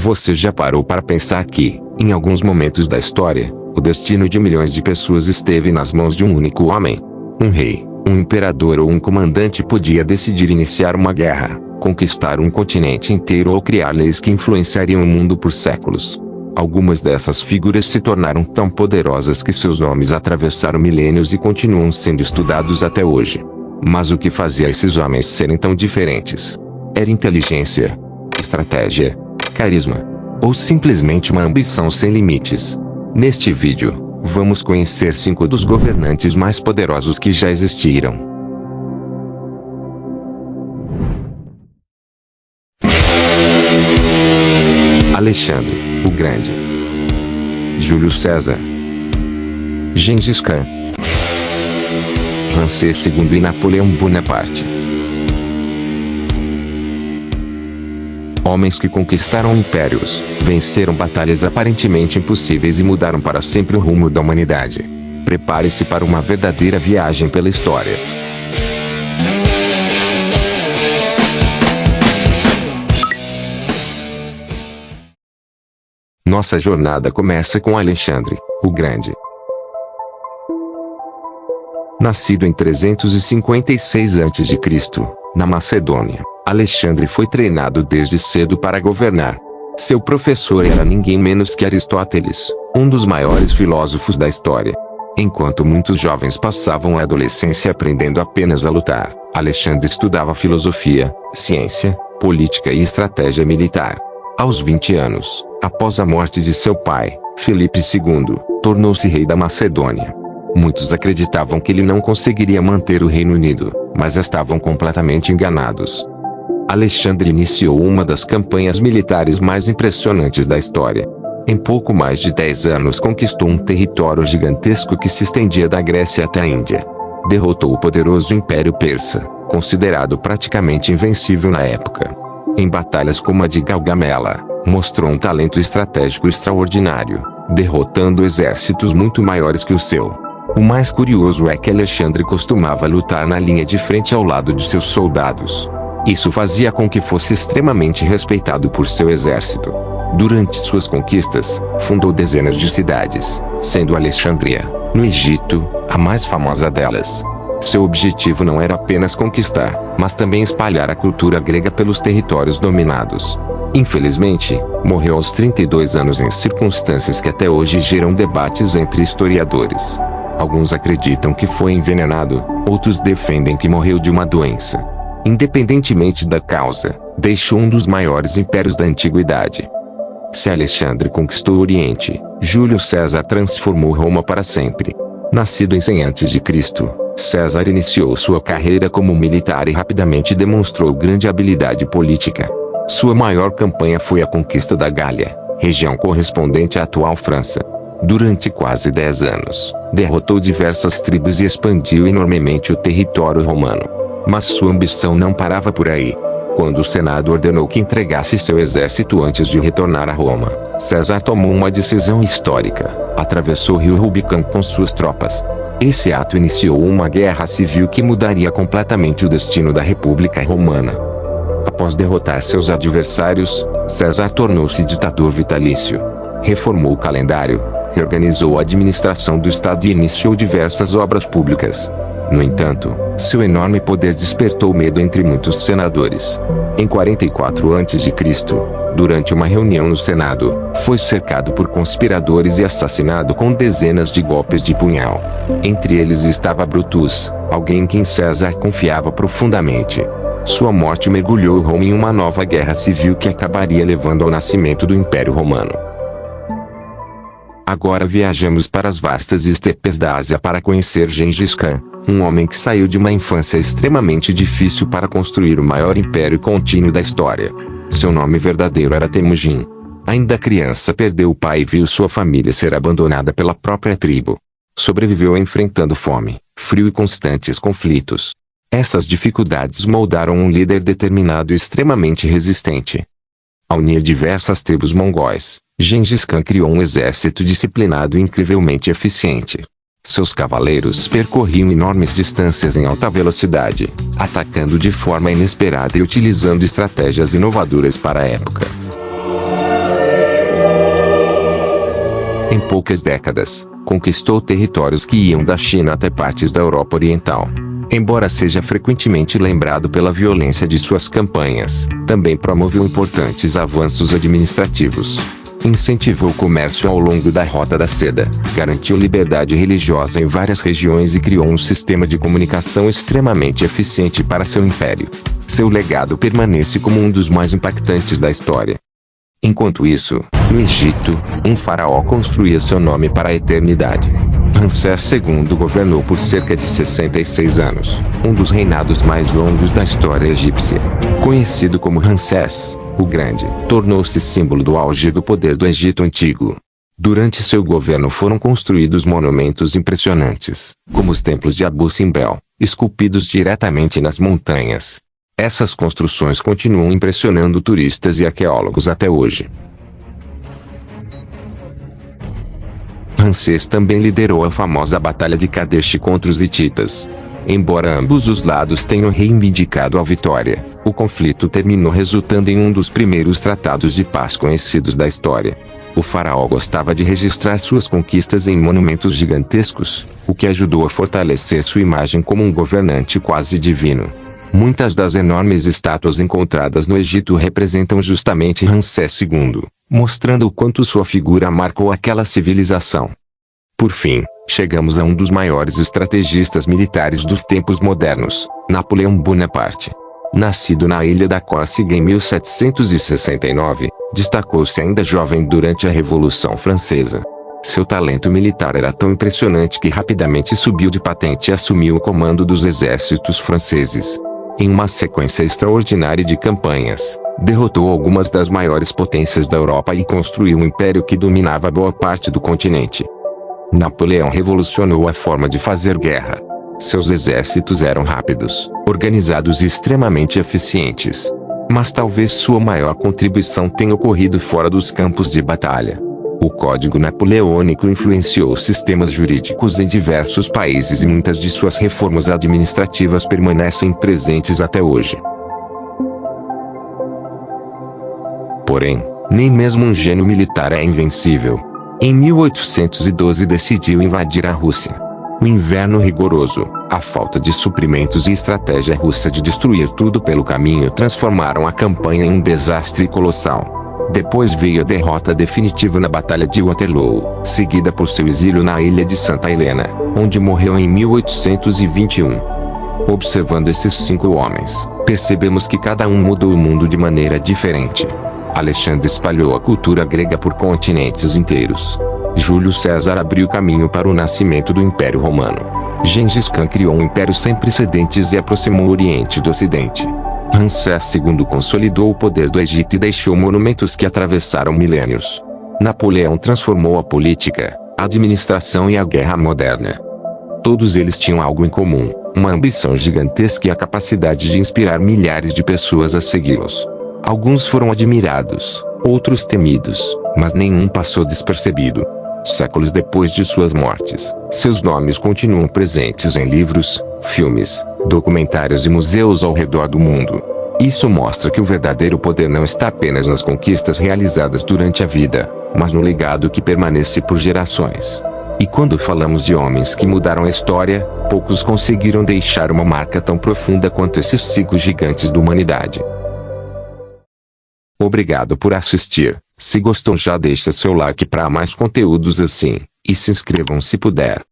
Você já parou para pensar que, em alguns momentos da história, o destino de milhões de pessoas esteve nas mãos de um único homem? Um rei, um imperador ou um comandante podia decidir iniciar uma guerra, conquistar um continente inteiro ou criar leis que influenciariam o mundo por séculos. Algumas dessas figuras se tornaram tão poderosas que seus nomes atravessaram milênios e continuam sendo estudados até hoje. Mas o que fazia esses homens serem tão diferentes? Era inteligência, estratégia, carisma, ou simplesmente uma ambição sem limites? Neste vídeo, vamos conhecer 5 dos governantes mais poderosos que já existiram. Alexandre, o Grande. Júlio César. Gengis Khan. Ramsés II e Napoleão Bonaparte. Homens que conquistaram impérios, venceram batalhas aparentemente impossíveis e mudaram para sempre o rumo da humanidade. Prepare-se para uma verdadeira viagem pela história. Nossa jornada começa com Alexandre, o Grande. Nascido em 356 a.C., na Macedônia, Alexandre foi treinado desde cedo para governar. Seu professor era ninguém menos que Aristóteles, um dos maiores filósofos da história. Enquanto muitos jovens passavam a adolescência aprendendo apenas a lutar, Alexandre estudava filosofia, ciência, política e estratégia militar. Aos 20 anos, após a morte de seu pai, Filipe II, tornou-se rei da Macedônia. Muitos acreditavam que ele não conseguiria manter o Reino Unido, mas estavam completamente enganados. Alexandre iniciou uma das campanhas militares mais impressionantes da história. Em pouco mais de 10 anos conquistou um território gigantesco que se estendia da Grécia até a Índia. Derrotou o poderoso Império Persa, considerado praticamente invencível na época. Em batalhas como a de Gaugamela, mostrou um talento estratégico extraordinário, derrotando exércitos muito maiores que o seu. O mais curioso é que Alexandre costumava lutar na linha de frente ao lado de seus soldados. Isso fazia com que fosse extremamente respeitado por seu exército. Durante suas conquistas, fundou dezenas de cidades, sendo Alexandria, no Egito, a mais famosa delas. Seu objetivo não era apenas conquistar, mas também espalhar a cultura grega pelos territórios dominados. Infelizmente, morreu aos 32 anos em circunstâncias que até hoje geram debates entre historiadores. Alguns acreditam que foi envenenado, outros defendem que morreu de uma doença. Independentemente da causa, deixou um dos maiores impérios da antiguidade. Se Alexandre conquistou o Oriente, Júlio César transformou Roma para sempre. Nascido em 100 a.C., César iniciou sua carreira como militar e rapidamente demonstrou grande habilidade política. Sua maior campanha foi a conquista da Gália, região correspondente à atual França. Durante quase 10 anos, derrotou diversas tribos e expandiu enormemente o território romano. Mas sua ambição não parava por aí. Quando o Senado ordenou que entregasse seu exército antes de retornar a Roma, César tomou uma decisão histórica: atravessou o rio Rubicão com suas tropas. Esse ato iniciou uma guerra civil que mudaria completamente o destino da República Romana. Após derrotar seus adversários, César tornou-se ditador vitalício. Reformou o calendário, reorganizou a administração do Estado e iniciou diversas obras públicas. No entanto, seu enorme poder despertou medo entre muitos senadores. Em 44 a.C., durante uma reunião no Senado, foi cercado por conspiradores e assassinado com dezenas de golpes de punhal. Entre eles estava Brutus, alguém em quem César confiava profundamente. Sua morte mergulhou Roma em uma nova guerra civil que acabaria levando ao nascimento do Império Romano. Agora viajamos para as vastas estepes da Ásia para conhecer Gengis Khan, um homem que saiu de uma infância extremamente difícil para construir o maior império contínuo da história. Seu nome verdadeiro era Temujin. Ainda criança perdeu o pai e viu sua família ser abandonada pela própria tribo. Sobreviveu enfrentando fome, frio e constantes conflitos. Essas dificuldades moldaram um líder determinado e extremamente resistente. Ao unir diversas tribos mongóis, Gengis Khan criou um exército disciplinado e incrivelmente eficiente. Seus cavaleiros percorriam enormes distâncias em alta velocidade, atacando de forma inesperada e utilizando estratégias inovadoras para a época. Em poucas décadas, conquistou territórios que iam da China até partes da Europa Oriental. Embora seja frequentemente lembrado pela violência de suas campanhas, também promoveu importantes avanços administrativos. Incentivou o comércio ao longo da Rota da Seda, garantiu liberdade religiosa em várias regiões e criou um sistema de comunicação extremamente eficiente para seu império. Seu legado permanece como um dos mais impactantes da história. Enquanto isso, no Egito, um faraó construía seu nome para a eternidade. Ramsés II governou por cerca de 66 anos, um dos reinados mais longos da história egípcia. Conhecido como Ramsés, o Grande, tornou-se símbolo do auge do poder do Egito Antigo. Durante seu governo foram construídos monumentos impressionantes, como os templos de Abu Simbel, esculpidos diretamente nas montanhas. Essas construções continuam impressionando turistas e arqueólogos até hoje. Ramsés também liderou a famosa Batalha de Kadesh contra os hititas. Embora ambos os lados tenham reivindicado a vitória, o conflito terminou resultando em um dos primeiros tratados de paz conhecidos da história. O faraó gostava de registrar suas conquistas em monumentos gigantescos, o que ajudou a fortalecer sua imagem como um governante quase divino. Muitas das enormes estátuas encontradas no Egito representam justamente Ramsés II, mostrando o quanto sua figura marcou aquela civilização. Por fim, chegamos a um dos maiores estrategistas militares dos tempos modernos, Napoleão Bonaparte. Nascido na ilha da Córcega em 1769, destacou-se ainda jovem durante a Revolução Francesa. Seu talento militar era tão impressionante que rapidamente subiu de patente e assumiu o comando dos exércitos franceses. Em uma sequência extraordinária de campanhas, derrotou algumas das maiores potências da Europa e construiu um império que dominava boa parte do continente. Napoleão revolucionou a forma de fazer guerra. Seus exércitos eram rápidos, organizados e extremamente eficientes. Mas talvez sua maior contribuição tenha ocorrido fora dos campos de batalha. O Código Napoleônico influenciou sistemas jurídicos em diversos países e muitas de suas reformas administrativas permanecem presentes até hoje. Porém, nem mesmo um gênio militar é invencível. Em 1812 decidiu invadir a Rússia. O inverno rigoroso, a falta de suprimentos e estratégia russa de destruir tudo pelo caminho transformaram a campanha em um desastre colossal. Depois veio a derrota definitiva na Batalha de Waterloo, seguida por seu exílio na ilha de Santa Helena, onde morreu em 1821. Observando esses 5 homens, percebemos que cada um mudou o mundo de maneira diferente. Alexandre espalhou a cultura grega por continentes inteiros. Júlio César abriu caminho para o nascimento do Império Romano. Gengis Khan criou um império sem precedentes e aproximou o Oriente do Ocidente. Ramsés II consolidou o poder do Egito e deixou monumentos que atravessaram milênios. Napoleão transformou a política, a administração e a guerra moderna. Todos eles tinham algo em comum, uma ambição gigantesca e a capacidade de inspirar milhares de pessoas a segui-los. Alguns foram admirados, outros temidos, mas nenhum passou despercebido. Séculos depois de suas mortes, seus nomes continuam presentes em livros, filmes, documentários e museus ao redor do mundo. Isso mostra que o verdadeiro poder não está apenas nas conquistas realizadas durante a vida, mas no legado que permanece por gerações. E quando falamos de homens que mudaram a história, poucos conseguiram deixar uma marca tão profunda quanto esses 5 gigantes da humanidade. Obrigado por assistir. Se gostou, já deixa seu like para mais conteúdos assim, e se inscrevam se puder.